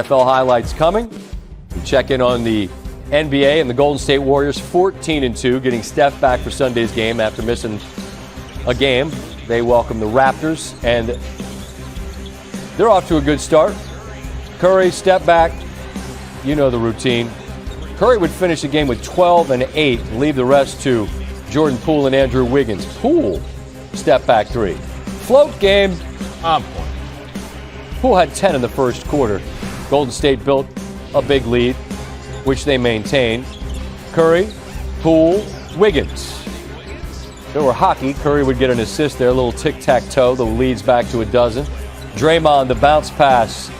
NFL highlights coming. We check in on the NBA and the Golden State Warriors 14-2, getting Steph back for Sunday's game after missing a game. They welcome the Raptors, and they're off to a good start. Curry, step back. You know the routine. Curry would finish the game with 12 and 8, leave the rest to Jordan Poole and Andrew Wiggins. Poole, step back three. Float game. Poole had 10 in the first quarter. Golden State built a big lead, which they maintained. Curry, Poole, Wiggins. If there were hockey, Curry would get an assist there, a little tic-tac-toe. The lead's back to a dozen. Draymond, the bounce pass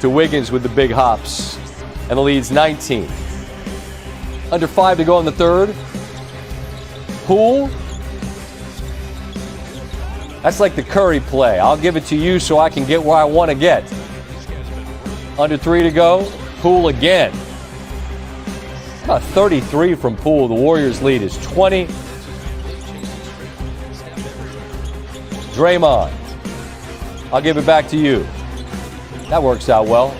to Wiggins with the big hops. And the lead's 19. Under 5 to go in the third. Poole. That's like the Curry play. I'll give it to you so I can get where I want to get. Under 3 to go. Poole again. About 33 from Poole. The Warriors' lead is 20. Draymond. I'll give it back to you. That works out well.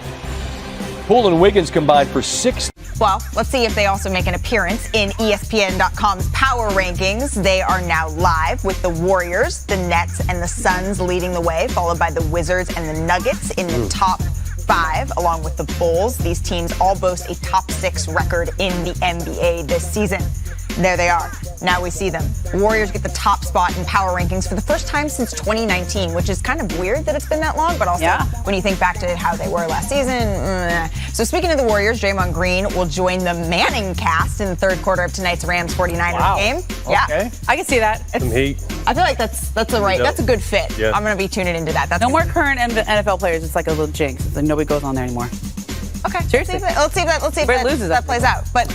Poole and Wiggins combined for 6. Well, let's see if they also make an appearance in ESPN.com's Power Rankings. They are now live with the Warriors, the Nets, and the Suns leading the way, followed by the Wizards and the Nuggets in the top 5, along with the Bulls. These teams all boast a top 6 record in the NBA this season. There they are. Now we see them. Warriors get the top spot in Power Rankings for the first time since 2019, which is kind of weird that it's been that long, but also when you think back to how they were last season. So speaking of the Warriors, Draymond Green will join the Manning cast in the third quarter of tonight's Rams 49ers game. Okay. I can see that. Some heat. I feel like that's a good fit. Yeah. I'm going to be tuning into that. That's no more current NFL players. It's like a little jinx. It's like nobody goes on there anymore. Okay. Seriously. Let's see if that plays out. But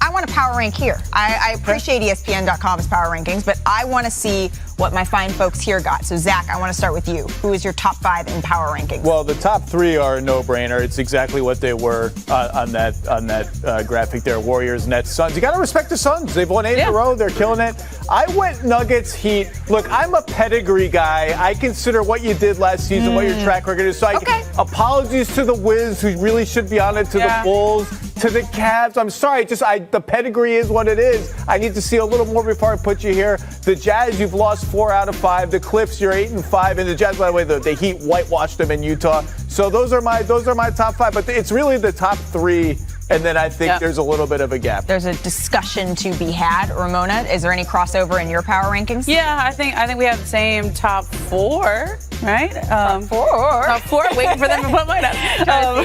I want to power rank here. I appreciate ESPN.com's power rankings, but I want to see what my fine folks here got. So, Zach, I want to start with you. Who is your top 5 in power rankings? Well, the top 3 are a no-brainer. It's exactly what they were on that graphic there. Warriors, Nets, Suns. You got to respect the Suns. They've won 8 in a row. They're killing it. I went Nuggets, Heat. Look, I'm a pedigree guy. I consider what you did last season, what your track record is. So apologies to the Wiz, who really should be on it, to the Bulls, to the Cavs. I'm sorry. The pedigree is what it is. I need to see a little more before I put you here. The Jazz, you've lost 4 out of 5. The Clips, you're 8 and 5. And the Jazz, by the way, the Heat whitewashed them in Utah. So those are my top 5. But it's really the top 3. And then I think there's a little bit of a gap. There's a discussion to be had. Ramona, is there any crossover in your power rankings? Yeah, I think we have the same top 4, right? Top 4. Top 4. Waiting for them to put mine up. Well,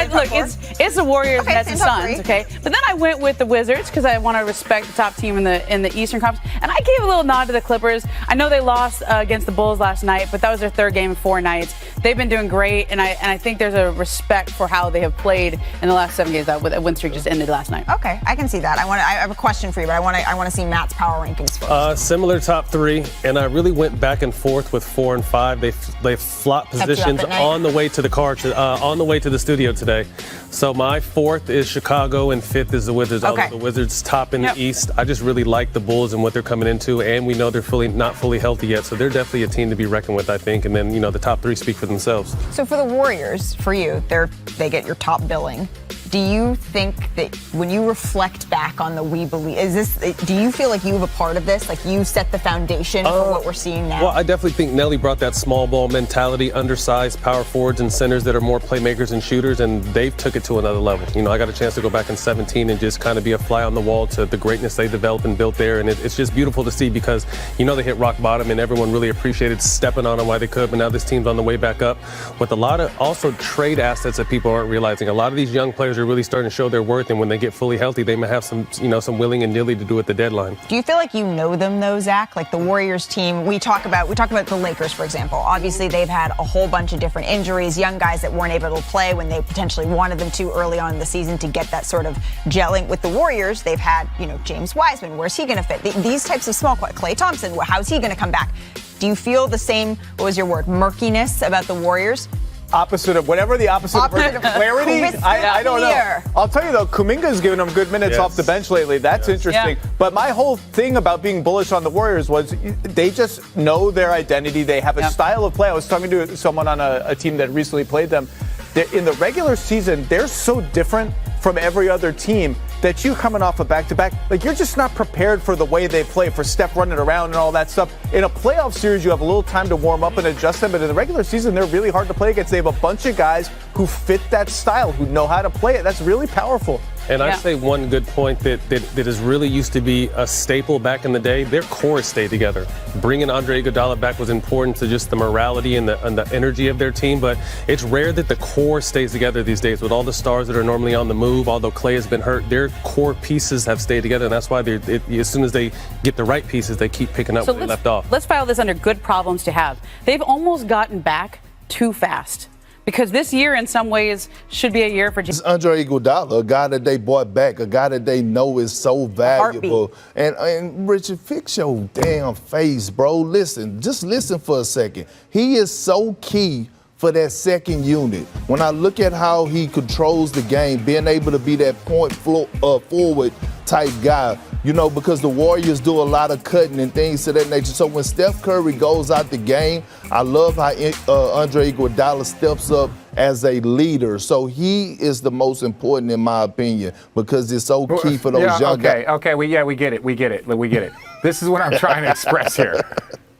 look, it's the Warriors, Nets, and Suns. Okay, but then I went with the Wizards because I want to respect the top team in the Eastern Conference, and I gave a little nod to the Clippers. I know they lost against the Bulls last night, but that was their third game in 4 nights. They've been doing great, and I think there's a respect for how they have played in the last 7 games. That win streak just ended last night. Okay, I can see that. I have a question for you, but I want to see Matt's power rankings first. Similar top 3, and I really went back and forth with 4 and 5. They flopped positions on the way to the car, on the way to the studio today. So my 4th is Chicago and 5th is the Wizards. Okay. The Wizards top in the East. I just really like the Bulls and what they're coming into, and we know they're not fully healthy yet. So they're definitely a team to be reckoned with, I think. And then the top 3 speak for themselves. So for the Warriors, for you, they get your top billing. Do you think that when you reflect back on the We Believe, do you feel like you have a part of this? Like you set the foundation for what we're seeing now? Well, I definitely think Nelly brought that small ball mentality, undersized power forwards and centers that are more playmakers and shooters, and they've took it to another level. I got a chance to go back in 17 and just kind of be a fly on the wall to the greatness they developed and built there, and it's just beautiful to see because they hit rock bottom and everyone really appreciated stepping on them while they could, but now this team's on the way back up with a lot of also trade assets that people aren't realizing. A lot of these young players are really starting to show their worth, and when they get fully healthy, they may have some willing and nilly to do at the deadline. Do you feel like you know them though, Zach? Like the Warriors team, we talk about the Lakers, for example. Obviously, they've had a whole bunch of different injuries, young guys that weren't able to play when they potentially wanted them to early on in the season to get that sort of gelling. With the Warriors, they've had, James Wiseman. Where's he going to fit? These types of small, Klay Thompson, how's he going to come back? Do you feel the same, what was your word, murkiness about the Warriors? Opposite of clarity. I don't know. I'll tell you though, Kuminga's given them good minutes off the bench lately. That's interesting. Yeah. But my whole thing about being bullish on the Warriors was they just know their identity. They have a style of play. I was talking to someone on a team that recently played them. in the regular season, they're so different from every other team that you coming off a back-to-back, like you're just not prepared for the way they play, for Steph running around and all that stuff. In a playoff series, you have a little time to warm up and adjust them, but in the regular season, they're really hard to play against. They have a bunch of guys who fit that style, who know how to play it. That's really powerful. And I'd say one good point that is really used to be a staple back in the day, their core stayed together. Bringing Andre Iguodala back was important to just the morality and the energy of their team, but it's rare that the core stays together these days with all the stars that are normally on the move. Although Clay has been hurt, their core pieces have stayed together, and that's why as soon as they get the right pieces, they keep picking up where they left off. Let's file this under good problems to have. They've almost gotten back too fast. Because this year, in some ways, should be a year for It's Andre Iguodala, a guy that they brought back, a guy that they know is so valuable. And Richard, fix your damn face, bro. Just listen for a second. He is so key for that second unit. When I look at how he controls the game, being able to be that point forward type guy, because the Warriors do a lot of cutting and things of that nature. So when Steph Curry goes out the game, I love how Andre Iguodala steps up as a leader. So he is the most important in my opinion because it's so key for those young guys. Okay, we get it. This is what I'm trying to express here.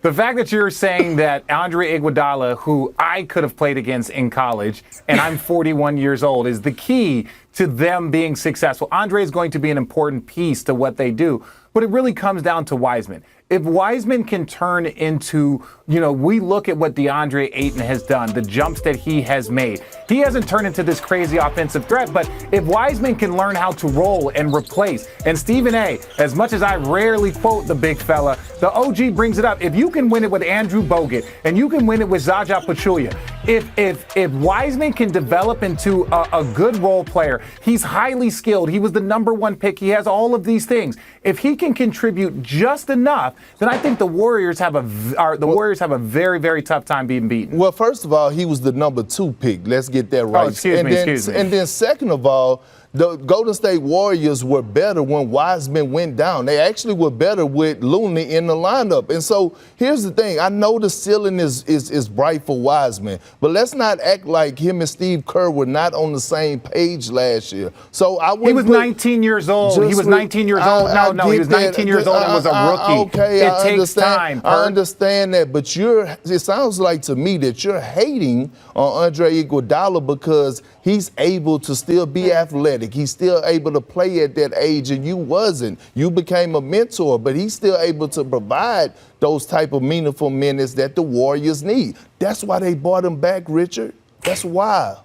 The fact that you're saying that Andre Iguodala, who I could have played against in college, and I'm 41 years old, is the key to them being successful. Andre is going to be an important piece to what they do, but it really comes down to Wiseman. If Wiseman can turn into, we look at what DeAndre Ayton has done, the jumps that he has made. He hasn't turned into this crazy offensive threat, but if Wiseman can learn how to roll and replace, and Stephen A., as much as I rarely quote the big fella, the OG brings it up. If you can win it with Andrew Bogut and you can win it with Zaza Pachulia, if Wiseman can develop into a good role player, he's highly skilled. He was the #1 pick. He has all of these things. If he can contribute just enough, then I think the Warriors have a very, very tough time being beaten. Well, first of all, he was the #2 pick. Let's get that right. Excuse me. And then second of all, the Golden State Warriors were better when Wiseman went down. They actually were better with Looney in the lineup. And so here's the thing. I know the ceiling is bright for Wiseman, but let's not act like him and Steve Kerr were not on the same page last year. So he was 19 years old. He was 19 years old. No, he was 19 years old and was a rookie. It takes time. I understand that, but it sounds like to me that you're hating on Andre Iguodala because he's able to still be athletic. He's still able to play at that age, and you wasn't. You became a mentor, but he's still able to provide those type of meaningful minutes that the Warriors need. That's why they brought him back, Richard. That's why.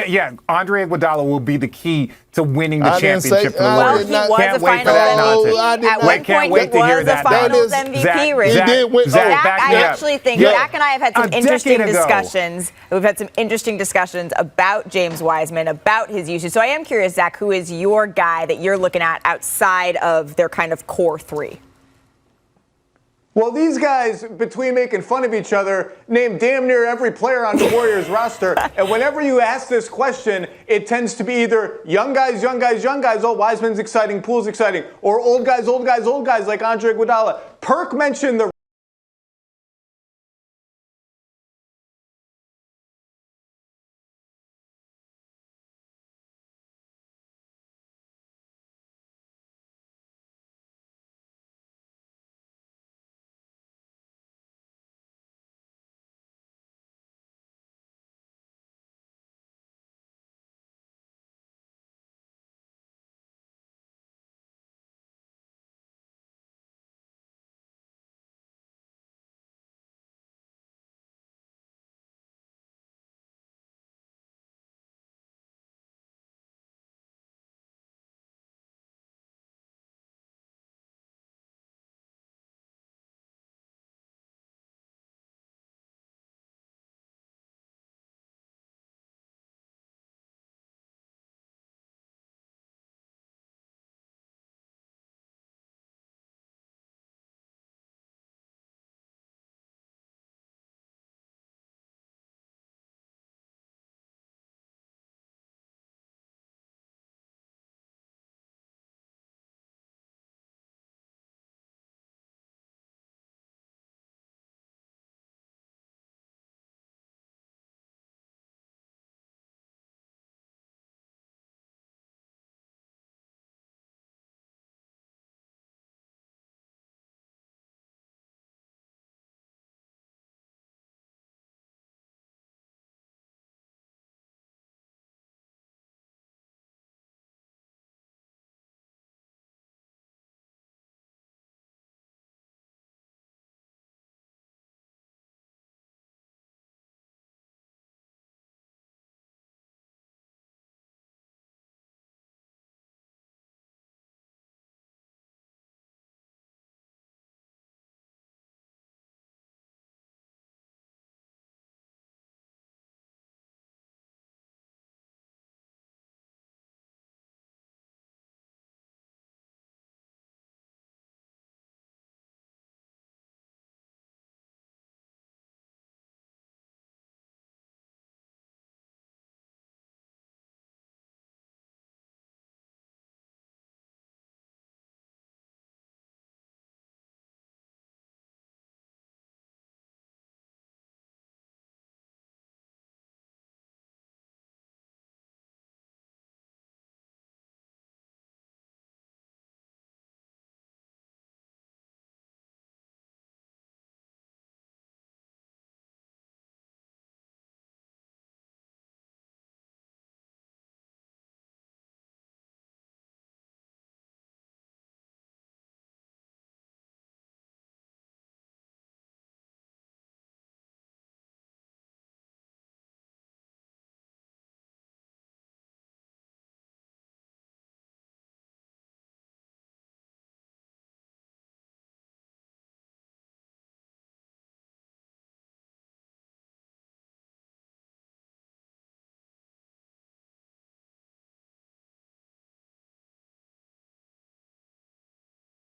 Yeah, Andre Iguodala will be the key to winning the championship for the Warriors. Well, he was a finals MVP. Zach, he did Zach, I actually think Zach and I have had some interesting discussions. We've had some interesting discussions about James Wiseman, about his usage. So I am curious, Zach, who is your guy that you're looking at outside of their kind of core three? Well, these guys, between making fun of each other, name damn near every player on the Warriors roster. And whenever you ask this question, it tends to be either young guys, oh, Wiseman's exciting, Poole's exciting, or old guys like Andre Iguodala. Perk mentioned the